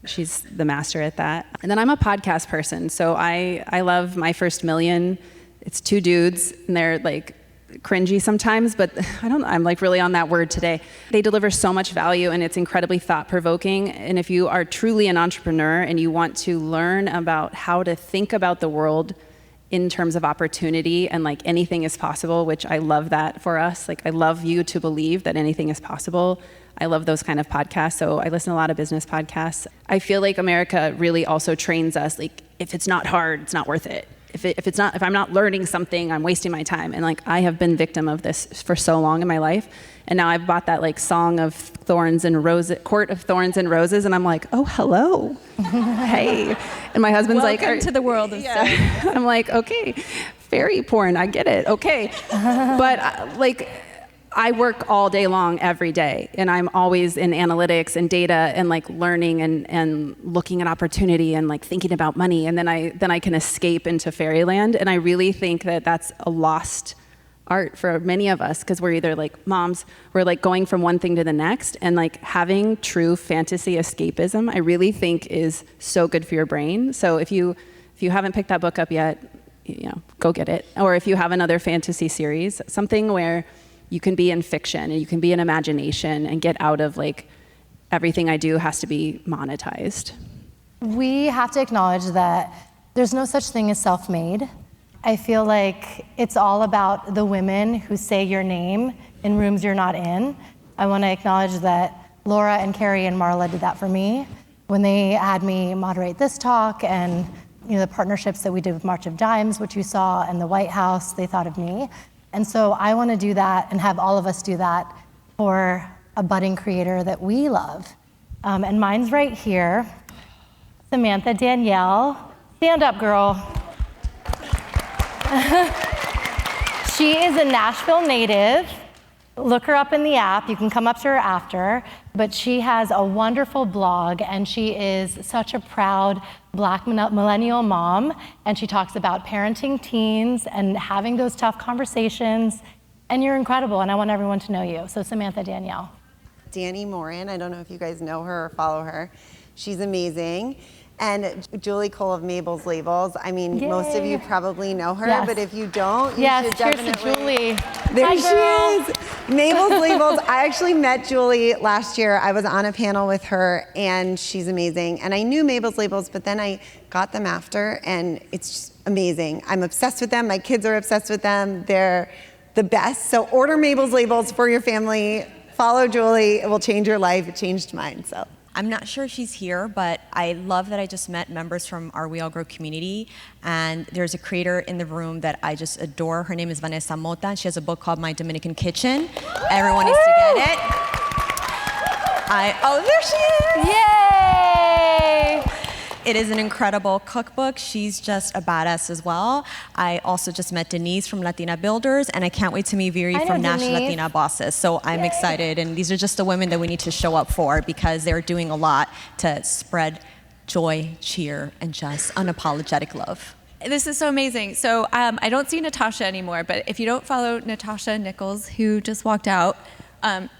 She's the master at that. And then I'm a podcast person, so I love My First Million. It's 2 dudes, and they're like cringy sometimes, but I'm like really on that word today. They deliver so much value and it's incredibly thought-provoking. And if you are truly an entrepreneur and you want to learn about how to think about the world in terms of opportunity and like anything is possible, which I love that for us. Like I love you to believe that anything is possible. I love those kind of podcasts. So I listen to a lot of business podcasts. I feel like America really also trains us, like if it's not hard, it's not worth it. If I'm not learning something, I'm wasting my time. And like I have been victim of this for so long in my life. And now I've bought that like Song of Thorns and Roses, Court of Thorns and Roses, and I'm like, oh, hello, hey. And my husband's Welcome to the world of yeah. I'm like, okay, fairy porn, I get it, okay. But like, I work all day long, every day, and I'm always in analytics and data and like learning and looking at opportunity and like thinking about money, and then I can escape into fairyland. And I really think that that's a lost art for many of us because we're either like moms, we're like going from one thing to the next, and like having true fantasy escapism, I really think is so good for your brain. So if you haven't picked that book up yet, you know, go get it. Or if you have another fantasy series, something where you can be in fiction and you can be in imagination and get out of like everything I do has to be monetized. We have to acknowledge that there's no such thing as self-made. I feel like it's all about the women who say your name in rooms you're not in. I want to acknowledge that Laura and Carrie and Marla did that for me when they had me moderate this talk, and you know the partnerships that we did with March of Dimes, which you saw, and the White House, they thought of me. And so I want to do that and have all of us do that for a budding creator that we love. And mine's right here, Samantha Danielle. Stand up, girl. She is a Nashville native. Look her up in the app. You can come up to her after. But she has a wonderful blog, and she is such a proud Black millennial mom. And she talks about parenting teens and having those tough conversations. And you're incredible, and I want everyone to know you. So Samantha Danielle. Danny Morin, I don't know if you guys know her or follow her. She's amazing. And Julie Cole of Mabel's Labels. I mean, Yay. most of you probably know her, Yes. but if you don't, you Yes, should cheers definitely. to Julie. There Hi, she girl. is. Mabel's Labels. I actually met Julie last year. I was on a panel with her, and she's amazing. And I knew Mabel's Labels, but then I got them after, and it's just amazing. I'm obsessed with them. My kids are obsessed with them. They're the best. So order Mabel's Labels for your family. Follow Julie. It will change your life. It changed mine. So. I'm not sure if she's here, but I love that I just met members from our We All Grow community. And there's a creator in the room that I just adore. Her name is Vanessa Santos. She has a book called My Dominican Kitchen. Everyone needs to get it. Oh, there she is! Yay! It is an incredible cookbook. She's just a badass as well. I also just met Denise from Latina Builders, and I can't wait to meet Viri from National Denise. Latina Bosses. So I'm excited, and these are just the women that we need to show up for because they're doing a lot to spread joy, cheer, and just unapologetic love. This is so amazing. So I don't see Natasha anymore, but if you don't follow Natasha Nichols, who just walked out,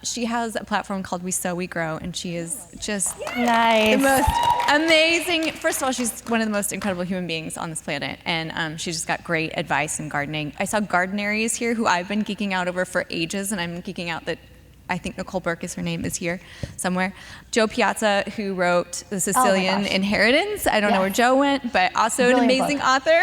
she has a platform called We Sow, We Grow, and she is just Nice. the most amazing. First of all, she's one of the most incredible human beings on this planet, and she's just got great advice in gardening. I saw Gardenaries here, who I've been geeking out over for ages, and I'm geeking out that I think Nicole Burke is her name, is here somewhere. Joe Piazza, who wrote The Sicilian Inheritance. I don't know where Joe went, but also an amazing author.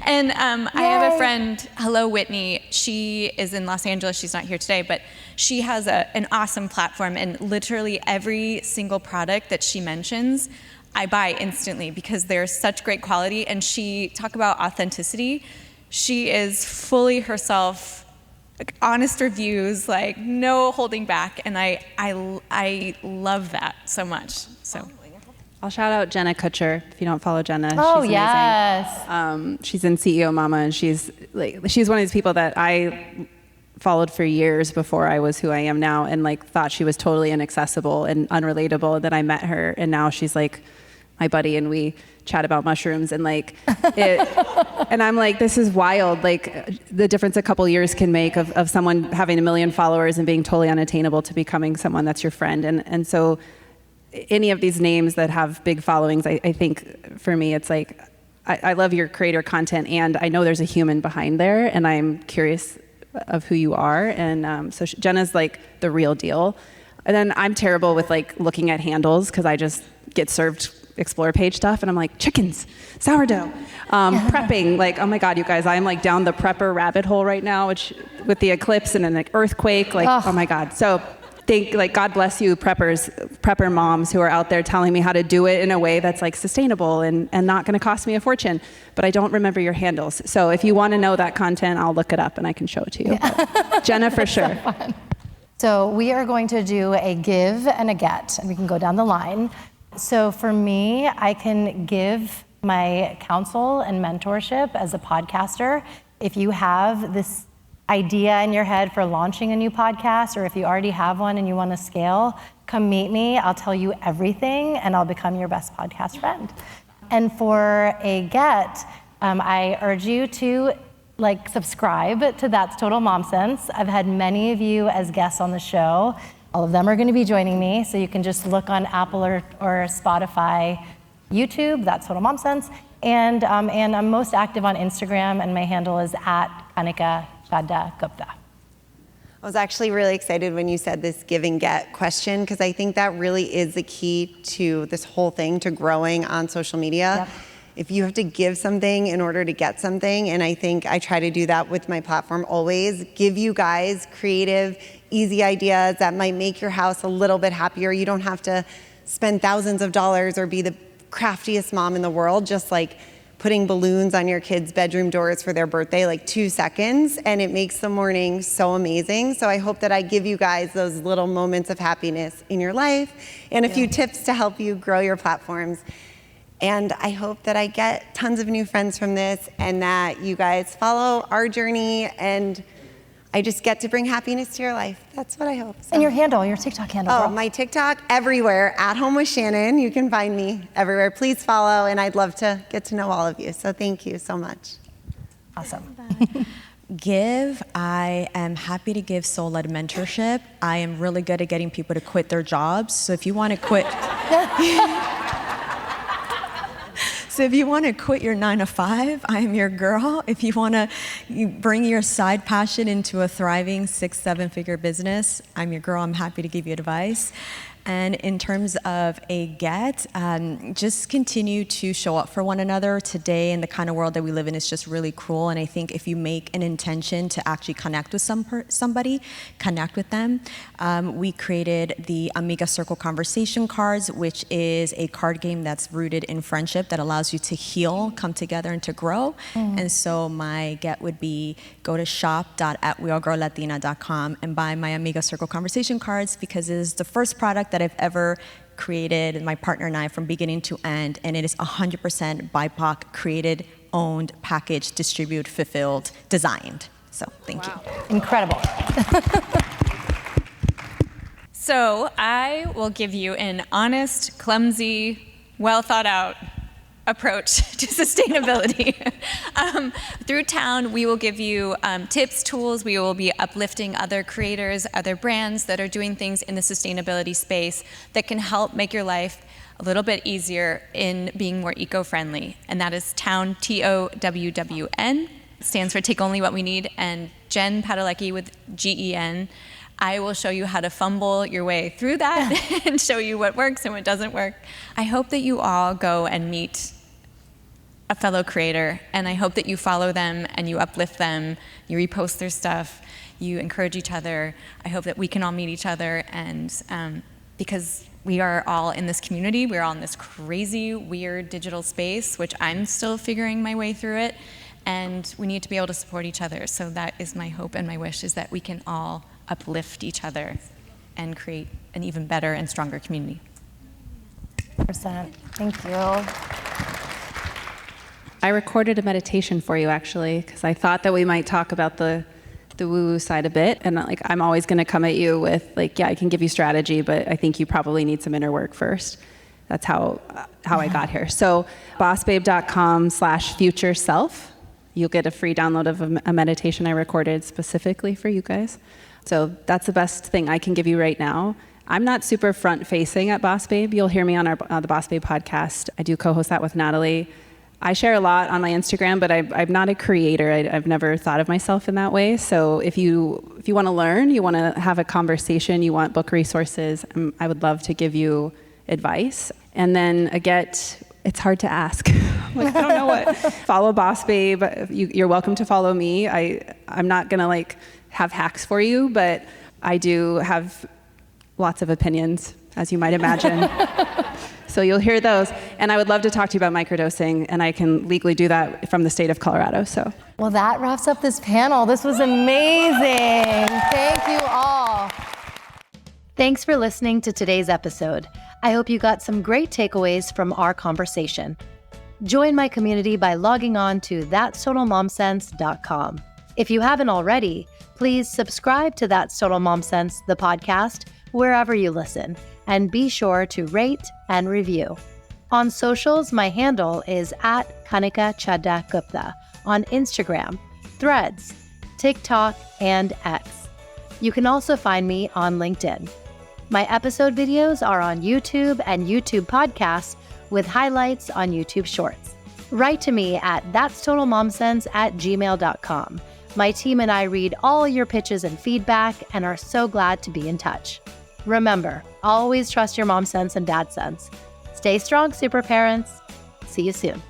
And I have a friend, Hello Whitney. She is in Los Angeles. She's not here today, but she has an awesome platform, and literally every single product that she mentions, I buy instantly because they're such great quality. And she, talk about authenticity, she is fully herself, like honest reviews, like no holding back, and I love that so much. So I'll shout out Jenna Kutcher if you don't follow Jenna. Oh, she's amazing. yes. She's in CEO Mama, and she's one of these people that I followed for years before I was who I am now, and like thought she was totally inaccessible and unrelatable. Then I met her, and now she's like my buddy, and we chat about mushrooms and like it. And I'm like, this is wild. Like the difference a couple years can make of someone having 1 million followers and being totally unattainable to becoming someone that's your friend. And so any of these names that have big followings, I think for me, it's like, I love your creator content, and I know there's a human behind there, and I'm curious of who you are. And so Jenna's like the real deal. And then I'm terrible with like looking at handles because I just get served Explore page stuff, and I'm like, chickens, sourdough, prepping. Like, oh my God, you guys, I'm like down the prepper rabbit hole right now, which with the eclipse and an like, earthquake, like, oh my God. So God bless you, prepper moms who are out there telling me how to do it in a way that's like sustainable and not gonna cost me a fortune. But I don't remember your handles. So if you wanna know that content, I'll look it up and I can show it to you. Jenna, for sure. So we are going to do a give and a get, and we can go down the line. So for me, I can give my counsel and mentorship as a podcaster. If you have this idea in your head for launching a new podcast, or if you already have one and you want to scale, come meet me. I'll tell you everything, and I'll become your best podcast friend. And for a get, I urge you to subscribe to That's Total Mom Sense. I've had many of you as guests on the show. All of them are going to be joining me, so you can just look on Apple or Spotify, YouTube, That's Total Mom Sense. And I'm most active on Instagram, and my handle is @Kanika Chadda Gupta. I was actually really excited when you said this give and get question, because I think that really is the key to this whole thing, to growing on social media. Yep. If you have to give something in order to get something, and I think I try to do that with my platform always, give you guys creative, easy ideas that might make your house a little bit happier. You don't have to spend thousands of dollars or be the craftiest mom in the world, just like putting balloons on your kids' bedroom doors for their birthday, like 2 seconds, and it makes the morning so amazing. So I hope that I give you guys those little moments of happiness in your life and a few tips to help you grow your platforms. And I hope that I get tons of new friends from this, and that you guys follow our journey, and I just get to bring happiness to your life. That's what I hope. So. And your handle, your TikTok handle. Oh, girl. my TikTok, everywhere, At Home with Shannon. You can find me everywhere. Please follow, and I'd love to get to know all of you. So thank you so much. Awesome. I am happy to give soul-led mentorship. I am really good at getting people to quit their jobs. So if you want to quit, So if you want to quit your 9 to 5, I am your girl. If you want to bring your side passion into a thriving 6-7 figure business, I'm your girl. I'm happy to give you advice. And in terms of a get, just continue to show up for one another. Today, in the kind of world that we live in, is just really cruel. And I think if you make an intention to actually connect with somebody, connect with them. We created the Amiga Circle Conversation cards, which is a card game that's rooted in friendship that allows you to heal, come together, and to grow. And so my get would be go to shop.weallgrowlatina.com and buy my Amiga Circle Conversation cards, because it is the first product that I've ever created, my partner and I, from beginning to end, and it is 100% BIPOC created, owned, packaged, distributed, fulfilled, designed. So thank you. Incredible. So I will give you an honest, clumsy, well thought out approach to sustainability. Through town, we will give you tips, tools. We will be uplifting other creators, other brands that are doing things in the sustainability space that can help make your life a little bit easier in being more eco-friendly. And that is Town, TOWWN, stands for Take Only What We Need, and Jen Padalecki with GEN. I will show you how to fumble your way through that and show you what works and what doesn't work. I hope that you all go and meet a fellow creator, and I hope that you follow them and you uplift them, you repost their stuff, you encourage each other. I hope that we can all meet each other, and because we are all in this community, we're all in this crazy, weird digital space, which I'm still figuring my way through it, and we need to be able to support each other. So that is my hope and my wish, is that we can all uplift each other and create an even better and stronger community. 100%. Thank you. I recorded a meditation for you, actually, because I thought that we might talk about the woo-woo side a bit. And I'm always going to come at you with yeah, I can give you strategy, but I think you probably need some inner work first. That's how I got here. So bossbabe.com/futureself. You'll get a free download of a meditation I recorded specifically for you guys. So that's the best thing I can give you right now. I'm not super front-facing at Boss Babe. You'll hear me on the Boss Babe podcast. I do co-host that with Natalie. I share a lot on my Instagram, but I'm not a creator. I've never thought of myself in that way. So if you want to learn, you want to have a conversation, you want book resources, I would love to give you advice. And then it's hard to ask. I don't know what. Follow Boss Babe. You're welcome to follow me. I'm not gonna have hacks for you, but I do have lots of opinions, as you might imagine. So you'll hear those. And I would love to talk to you about microdosing, and I can legally do that from the state of Colorado. So. Well, that wraps up this panel. This was amazing. Thank you all. Thanks for listening to today's episode. I hope you got some great takeaways from our conversation. Join my community by logging on to thatstotalmomsense.com. If you haven't already, please subscribe to That's Total Mom Sense, the podcast, wherever you listen, and be sure to rate and review. On socials, my handle is at Kanika Chadda Gupta on Instagram, Threads, TikTok, and X. You can also find me on LinkedIn. My episode videos are on YouTube and YouTube podcasts with highlights on YouTube Shorts. Write to me at thatstotalmomsense@gmail.com. My team and I read all your pitches and feedback and are so glad to be in touch. Remember, always trust your mom sense and dad sense. Stay strong, super parents. See you soon.